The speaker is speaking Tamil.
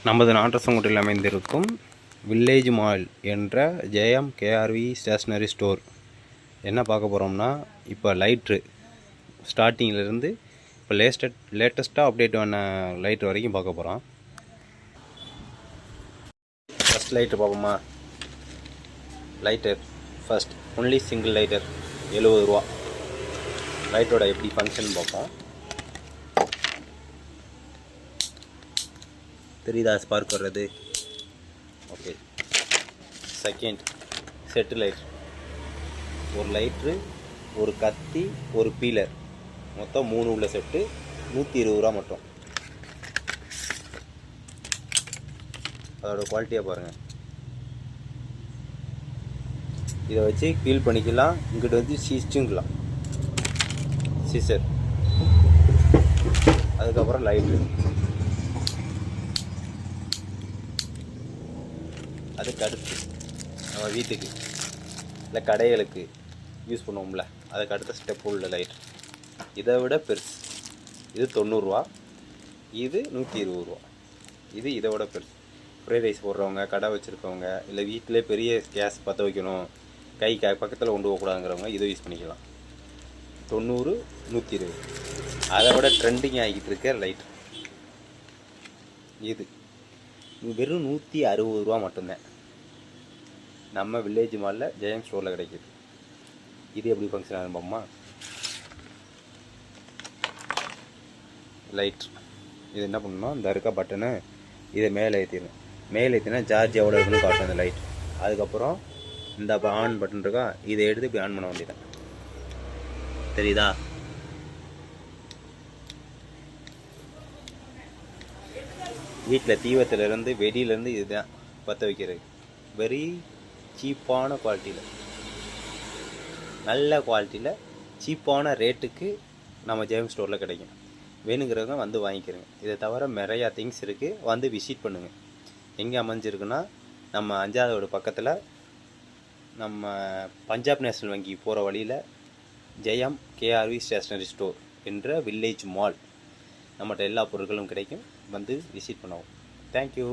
நமது நாட்டசங்குன்றில் அமைந்திருக்கும் வில்லேஜ் மால் என்ற ஜெயம் கேஆர்வி ஸ்டேஷ்னரி ஸ்டோர் என்ன பார்க்க போகிறோம்னா, இப்போ லைட்ரு ஸ்டார்டிங்கிலேருந்து இப்போ லேட்டஸ்ட்டாக அப்டேட் பண்ண லைட் வரைக்கும் பார்க்க போகிறோம். ஃபஸ்ட் லைட்ரு பார்ப்போமா? Lighter first only single lighter 70 ரூபா. லைட்டோட எப்படி ஃபங்க்ஷன் பார்ப்போம். தெரியுதா ஸ்பார்க் வர்றது? ஓகே. செகண்ட் செட்டு லைட், ஒரு லைட்ரு, ஒரு கத்தி, ஒரு பீலர், மொத்தம் 3 உள்ள செட்டு 120 ரூபா மட்டும். அதோட குவாலிட்டியாக பாருங்கள். இதை வச்சு ஃபீல் பண்ணிக்கலாம். இங்கிட்ட வந்து சீஸ்டிங்கலாம் சீசர். அதுக்கப்புறம் லைட்ரு, அதுக்கு அடுத்து நம்ம வீட்டுக்கு இல்லை கடைகளுக்கு யூஸ் பண்ணுவோம்ல, அதுக்கு அடுத்த ஸ்டெப் உள்ள லைட். இதை விட பெருசு. இது 90 ரூபா, இது 120 ரூபா. இது இதை விட பெருசு. ஃப்ரைட் ரைஸ் போடுறவங்க, கடை வச்சுருக்கவங்க, இல்லை வீட்டிலே பெரிய கேஸ் பற்ற வைக்கணும், கை பக்கத்தில் கொண்டு போகக்கூடாதுங்கிறவங்க இதை யூஸ் பண்ணிக்கலாம். 90, 120. அதை விட ட்ரெண்டிங் ஆகிக்கிட்டு இருக்க லைட் இது வெறும் 160 ரூபா மட்டும்தான். நம்ம வில்லேஜ் மாலில் ஜெயம் ஸ்டோரில் கிடைக்கிது. இது எப்படி ஃபங்க்ஷன் ஆகும்மா? லைட் இது என்ன பண்ணணும்னா, இந்த இருக்க பட்டனை இதை மேலே ஏற்றிடணும். மேலே ஏற்றினா சார்ஜ் எவ்வளோ இருக்குன்னு காட்டும் அந்த லைட். அதுக்கப்புறம் இந்த ஆன் பட்டன் இருக்கா, இதை எடுத்து இப்படி ஆன் பண்ண வேண்டியதான். தெரியுதா? வீட்டில் தீவத்திலேருந்து வெடியிலேருந்து இதுதான் பற்ற வைக்கிறது. வெரி சீப்பான குவாலிட்டியில், நல்ல குவாலிட்டியில், சீப்பான ரேட்டுக்கு நம்ம ஜெயம் ஸ்டோரில் கிடைக்கும். வேணுங்கிறவங்க வந்து வாங்கிக்கிறேங்க. இதை தவிர நிறையா திங்ஸ் இருக்குது, வந்து விசிட் பண்ணுங்கள். எங்கே அமைஞ்சிருக்குன்னா, நம்ம 5வது ரோடு பக்கத்தில் நம்ம பஞ்சாப் நேஷ்னல் வங்கி போகிற வழியில் ஜெயம் கேஆர்வி ஸ்டேஷ்னரி ஸ்டோர் என்ற வில்லேஜ் மால். நம்மகிட்ட எல்லா பொருட்களும் கிடைக்கும். வந்து விசிட் பண்ணுவோம். தேங்க்யூ.